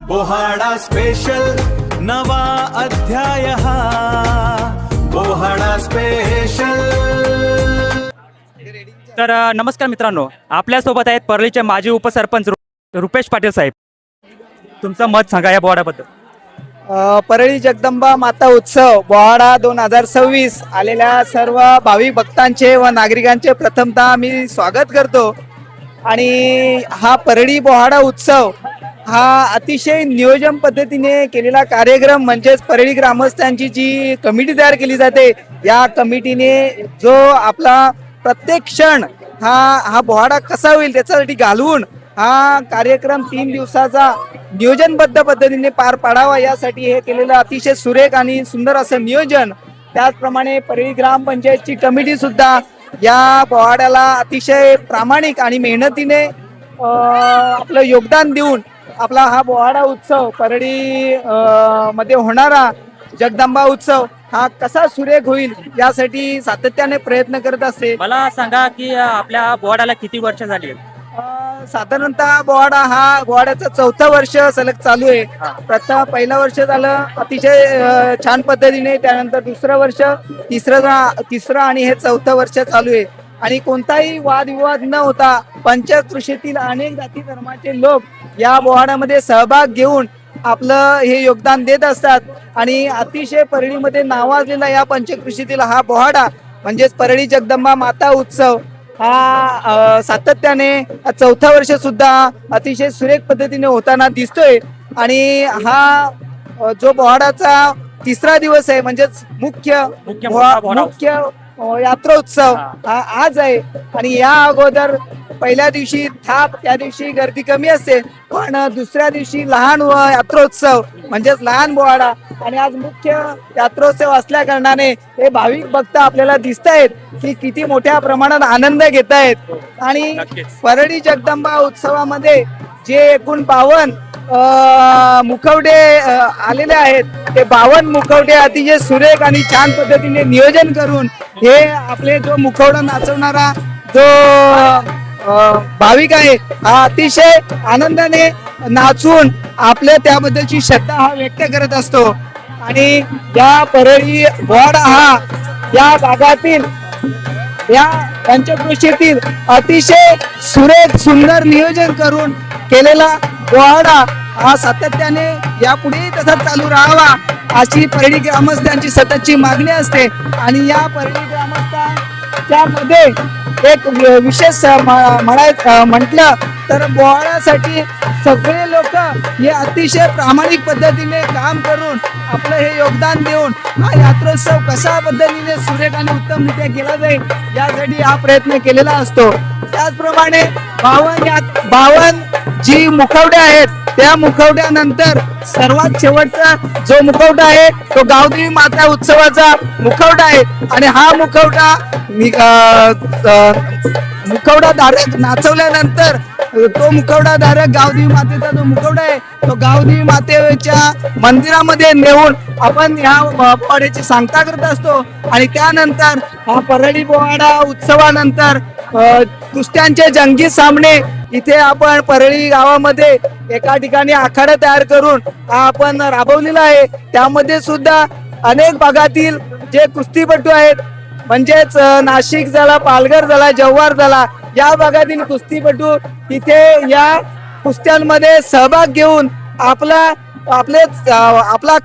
बोहाडा special नवा अध्याय हा बोहाडा स्पेशल। तर नमस्कार मित्रांनो, आपल्यासोबत आहेत परळीचे माजी उपसरपंच रुपेश पाटील साहेब. तुमचं मत सांगा या बोहाड्याबद्दल. परळी जगदंबा माता उत्सव बोहाडा 2026 आलेल्या सर्व भाविक भक्तांचे व नागरिकांचे प्रथमतः मी स्वागत करतो. आणि हा परळी बोहाडा उत्सव हा अतिशय नियोजन पद्धतीने केलेला कार्यक्रम, म्हणजेच परळी ग्रामस्थांची जी कमिटी तयार केली जाते, या कमिटीने जो आपला प्रत्येक क्षण हा बोहाडा कसा होईल त्याच्यासाठी घालवून हा कार्यक्रम 3 दिवसाचा नियोजनबद्ध पद्धतीने पार पाडावा यासाठी हे केलेलं अतिशय सुरेख आणि सुंदर असं नियोजन. त्याचप्रमाणे परळी ग्रामपंचायतची कमिटी सुद्धा या बोहाड्याला अतिशय प्रामाणिक आणि मेहनतीने आपलं योगदान देऊन आपला हा बोहाडा उत्सव परळी मध्ये होणारा जगदंबा उत्सव हा कसा सुरेख होईल यासाठी सातत्याने प्रयत्न करत असते. मला सांगा की आपल्या बोहाड्याला किती वर्ष झाली आहेत? साधारणतः बोहाड्याचं 4थं वर्ष सलग चालू आहे. पहिलं वर्ष झालं अतिशय छान पद्धतीने, त्यानंतर दुसरं वर्ष, तिसरं आणि हे 4थं वर्ष चालू आहे. आणि कोणताही वादविवाद न होता पंचकृषीतील अनेक जाती धर्माचे लोक या बोहाड्यामध्ये सहभाग घेऊन आपलं हे योगदान देत असतात. आणि अतिशय परळीमध्ये नावाजलेला या पंचकृषीतील हा बोहाडा म्हणजेच परळी जगदंबा माता उत्सव हा सातत्याने 4थं वर्ष सुद्धा अतिशय सुरेख पद्धतीने होताना दिसतोय. आणि हा जो बोहाडाचा 3रा दिवस आहे, म्हणजेच मुख्य यात्रोत्सव हा आज आहे. आणि या अगोदर पहिल्या दिवशी थाप, त्या दिवशी गर्दी कमी असते, पण दुसऱ्या दिवशी लहान यात्रोत्सव म्हणजेच लहान बोहाडा, आणि आज मुख्य यात्रोत्सव असल्या कारणाने हे भाविक भक्त आपल्याला दिसत आहेत की किती मोठ्या प्रमाणात आनंद घेत आहेत. आणि परळी जगदंबा उत्सवामध्ये जे एकूण 52 मुखवटे आलेले आहेत, ते 52 मुखवटे अतिशय सुरेख आणि छान पद्धतीने नियोजन करून हे आपले जो मुखवटा नाचवणारा जो भाविक आहे हा अतिशय आनंदाने नाचून आपल्या त्याबद्दलची श्रद्धा हा व्यक्त करत असतो. आणि या परळी बोहाडा हा या भागातील या पंचकृषीतील अतिशय सुरेख सुंदर नियोजन करून केलेला बोहाडा हा सातत्याने यापुढेही तसाच चालू राहावा अशी परळी ग्रामस्थांची सततची मागणी असते. आणि या परळी ग्रामस्थांच्या मध्ये एक विशेष म्हटलं तर बोहाड्यासाठी सगळे लोक हे अतिशय प्रामाणिक पद्धतीने काम करून आपलं हे योगदान देऊन हा यात्रोत्सव कशा पद्धतीने सुरेख आणि उत्तमरित्या केला जाईल यासाठी हा प्रयत्न केलेला असतो. त्याचप्रमाणे 52 जी मुखवटे आहेत, त्या मुखवट्यानंतर सर्वात शेवटचा जो मुखवटा आहे तो गावदेवी माता उत्सवाचा मुखवटा आहे. आणि हा मुखवटाधारक नाचवल्यानंतर तो मुखवटाधारक गावदेवी मातेचा जो मुखवटा आहे तो गावदेवी मातेच्या मंदिरामध्ये नेऊन आपण ह्या बोहाड्याची सांगता करत असतो. आणि त्यानंतर हा परळी बोहाडा उत्सवानंतर कुस्त्यांचे जंगी सामने इथे आपण परळी गावामध्ये एका ठिकाणी आखाडा तयार करून हा आपण राबवलेला आहे. त्यामध्ये सुद्धा अनेक भागातील जे कुस्तीपटू आहेत, म्हणजेच नाशिक झाला, पालघर झाला, जव्हार झाला, या भागातील कुस्तीपटू तिथे या कुस्त्यांमध्ये सहभाग घेऊन आपला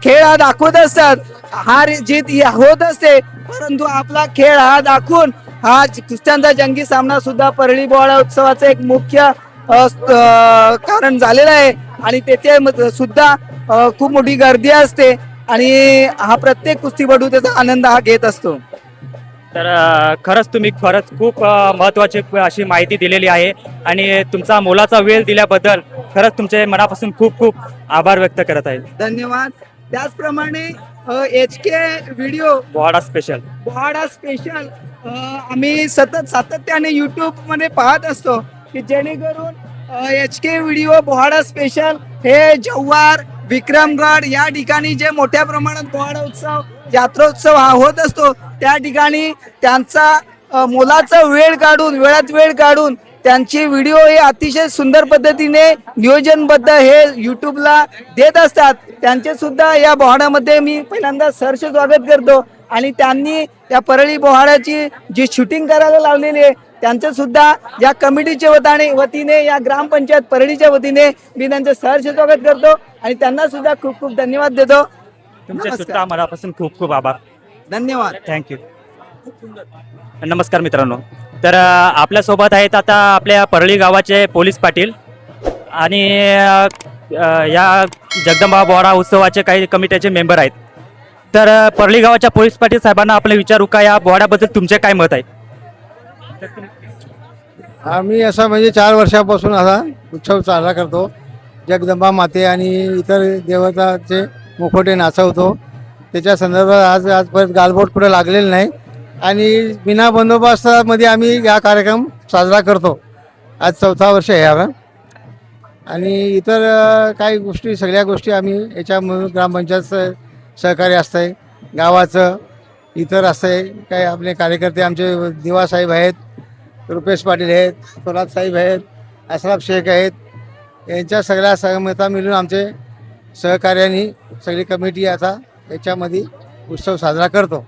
खेळ हा दाखवत असतात. हार जीत होत असते, परंतु आपला खेळ हा दाखवून हा कुस्त्यांचा जंगी सामना सुद्धा परळी बोहाडा उत्सवाचं एक मुख्य कारण झालेलं आहे. आणि तेथे सुद्धा खूप मोठी गर्दी असते आणि हा प्रत्येक कुस्तीपटू त्याचा आनंद हा घेत असतो. तर खरंच तुम्ही खूप महत्त्वाची अशी माहिती दिलेली आहे आणि तुमचा मोलाचा वेळ दिल्याबद्दल खरंच तुमचे मनापासून खूप खूप आभार व्यक्त करत आहे. धन्यवाद. त्याचप्रमाणे HK व्हिडिओ बोहाडा स्पेशल आम्ही सातत्याने YouTube मध्ये पाहत असतो की जेणेकरून HK व्हिडिओ बोहाडा स्पेशल हे जव्हार, विक्रमगड या ठिकाणी जे मोठ्या प्रमाणात बोहाडा उत्सव यात्रोत्सव हा होत असतो त्या ठिकाणी त्यांचा वेळात वेळ काढून त्यांचे व्हिडिओ हे अतिशय सुंदर पद्धतीने नियोजनबद्ध हे युट्यूबला देत असतात. त्यांचे सुद्धा या बोहाडामध्ये मी पहिल्यांदा सहर्ष स्वागत करतो. आणि त्यांनी या परळी बोहाडाची जी शूटिंग करायला लावलेली आहे त्यांचं सुद्धा या कमिटीच्या वतीने या ग्रामपंचायत परळीच्या वतीने मी त्यांचं सहर्ष स्वागत करतो आणि त्यांना सुद्धा खूप खूप धन्यवाद देतो. तुमचे नमस्कार. सुद्धा मनापासून खूप खूप आभार. धन्यवाद. थँक्यू. नमस्कार मित्रांनो. तर आपल्यासोबत आहेत आता आपल्या परळी गावाचे पोलीस पाटील आणि या जगदंबा बोहाडा उत्सवाचे काही कमिटीचे मेंबर आहेत. तर परळी गावाच्या पोलीस पाटील साहेबांना आपण विचारू का या बोहाड्याबद्दल तुमचे काय मत आहे. आम्ही असा म्हणजे 4 वर्षापासून असा उत्सव साजरा करतो. जगदंबा माते आणि इतर देवताचे मुखोटे नाचवतो. त्याच्या संदर्भात आजपर्यंत गालबोट कुठे लागलेलं नाही आणि बिना बंदोबस्तामध्ये आम्ही हा कार्यक्रम साजरा करतो. आज 4था वर्ष आहे यावर. आणि इतर काही गोष्टी सगळ्या गोष्टी आम्ही याच्यामधून ग्रामपंचायत सहकार्य असतंय, गावाचं इतर असतंय. काही आपले कार्यकर्ते आमचे दिवासाहेब आहेत, रुपेश पाटील आहेत, थोरात साहेब आहेत, अशरफ शेख आहेत. यांच्या सगळ्या सहमता मिळून आमचे सहकार्याने सगळी कमिटी आता याच्यामध्ये उत्सव साजरा करतो.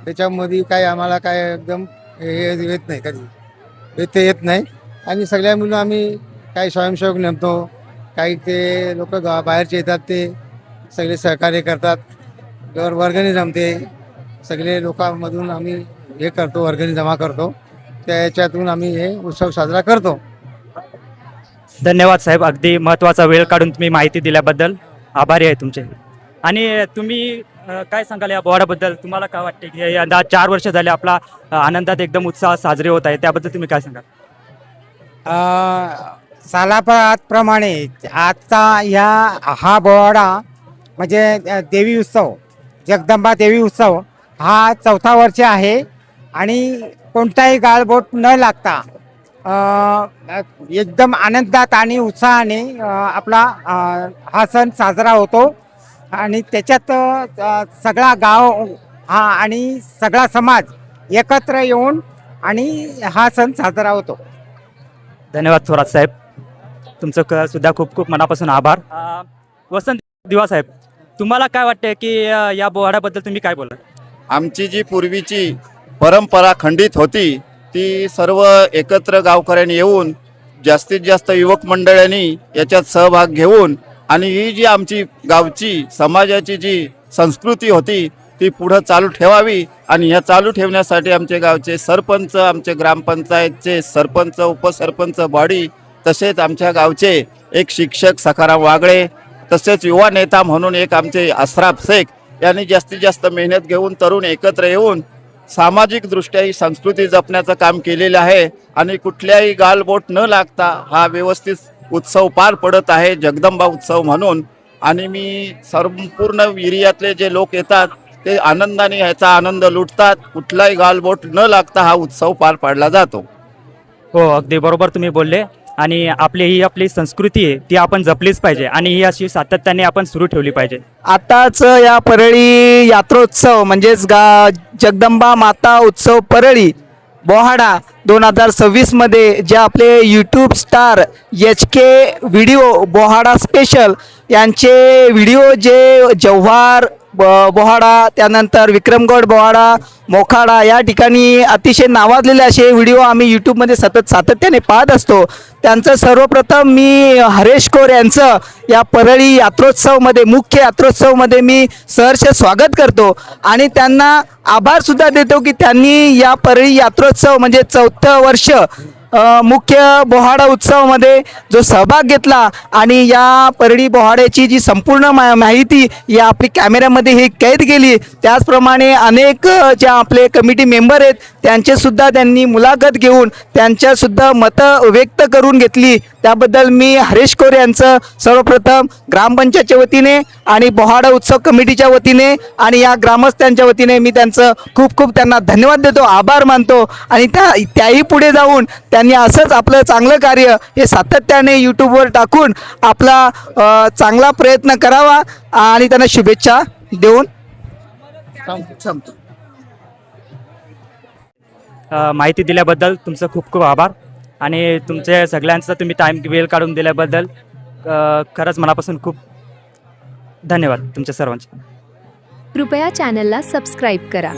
त्याच्यामध्ये काय आम्हाला काय एकदम हे येत नाही, कधी येत नाही. आणि सगळ्या मिळून आम्ही काही स्वयंसेवक नेमतो, काही ते लोक बाहेरचे येतात, ते सगळे सहकार्य करतात. वर्गणी जमते, सगळे लोकांमधून आम्ही हे करतो, वर्गणी जमा करतो. त्याच्यातून आम्ही हे उत्सव साजरा करतो. धन्यवाद साहेब. अगदी महत्त्वाचा वेळ काढून तुम्ही माहिती दिल्याबद्दल आभारी आहे तुमचे. आणि तुम्ही काय सांगाल या बोहाड्याबद्दल. तुम्हाला काय वाटते की यंदा 4 वर्ष झाले आपला आनंदात एकदम उत्साह साजरे होत आहे, त्याबद्दल तुम्ही काय सांगाल. सालाप्रमाणे आजचा हा बोहाडा म्हणजे देवी उत्सव, जगदंबा देवी उत्सव हा 4था वर्ष आहे. आणि कोणताही गाळबोट न लागता एकदम आनंदात आणि उत्साहाने आपला हा सण साजरा होतो. आणि त्याच्यात सगळा गाव हा आणि सगळा समाज एकत्र येऊन आणि हा सण साजरा होतो. धन्यवाद थोरात साहेब. तुमचं सुद्धा खूप खूप मनापासून आभार. वसंत दिवा साहेब, तुम्हाला काय वाटते की या बोहाड्याबद्दल तुम्ही काय बोला. आमची जी पूर्वीची परंपरा खंडित होती ती सर्व एकत्र गावकऱ्यांनी येऊन जास्तीत जास्त युवक मंडळांनी याच्यात सहभाग घेऊन आणि ही जी आमची गावची समाजाची जी संस्कृती होती ती पुढं चालू ठेवावी. आणि ह्या चालू ठेवण्यासाठी आमचे गावचे सरपंच, आमचे ग्रामपंचायतचे सरपंच, उपसरपंच बॉडी, तसेच आमच्या गावचे एक शिक्षक सखाराम वागळे, तसेच युवा नेता म्हणून एक आमचे अशरफ शेख यांनी जास्तीत जास्त मेहनत घेऊन तरुण एकत्र येऊन सामाजिक दृष्ट्या ही संस्कृती जपण्याचं काम केलेलं आहे. आणि कुठल्याही गालबोट न लागता हा व्यवस्थित उत्सव पार पडत आहे, जगदंबा उत्सव म्हणून. आणि मी संपूर्ण एरियातले जे लोक येतात ते आनंदाने ह्याचा आनंद लुटतात. कुठलाही गालबोट न लागता हा उत्सव पार पाडला जातो. हो, अगदी बरोबर तुम्ही बोलले. आणि आपली संस्कृती आहे ती आपण जपलीच पाहिजे आणि ही अशी सातत्याने आपण सुरू ठेवली पाहिजे. आताच या परळी यात्रोत्सव म्हणजेच जगदंबा माता उत्सव परळी बोहाडा 2026 मध्ये जे आपले YouTube star HK video Bohada special यांचे व्हिडिओ जे जव्हार बोहाडा, त्यानंतर विक्रमगड बोहाडा, मोखाडा या ठिकाणी अतिशय नावाजलेले असे व्हिडिओ आम्ही यूट्यूबमध्ये सातत्याने पाहत असतो. त्यांचं सर्वप्रथम मी हरेश कोर यांचं या परळी यात्रोत्सवमध्ये, मुख्य यात्रोत्सवमध्ये मी सहर्ष स्वागत करतो आणि त्यांना आभारसुद्धा देतो की त्यांनी या परळी यात्रोत्सव म्हणजे 4थं वर्ष मुख्य बोहाडा उत्सवामध्ये जो सहभाग घेतला आणि या परळी बोहाड्याची जी संपूर्ण माहिती या आपली कॅमेऱ्यामध्ये ही कैद केली. त्याचप्रमाणे अनेक ज्या आपले कमिटी मेंबर आहेत त्यांचेसुद्धा त्यांनी मुलाखत घेऊन त्यांच्यासुद्धा मतं व्यक्त करून घेतली. त्याबद्दल मी हरेश कोर यांचं सर्वप्रथम ग्रामपंचायतच्या वतीने आणि बोहाडा उत्सव कमिटीच्या वतीने आणि या ग्रामस्थांच्या वतीने मी त्यांचं खूप खूप त्यांना धन्यवाद देतो, आभार मानतो. आणि त्याही पुढे जाऊन त्यांनी असंच आपलं चांगलं कार्य हे सातत्याने यूट्यूबवर टाकून आपला चांगला प्रयत्न करावा आणि त्यांना शुभेच्छा देऊन माहिती दिल्याबद्दल तुमचं खूप खूप आभार. आणि तुमच्या सगळ्यांचा तुम्ही टाईम वेळ काढून दिल्याबद्दल खरंच मनापासून खूप धन्यवाद तुमच्या सर्वांचे. कृपया चॅनलला सबस्क्राईब करा.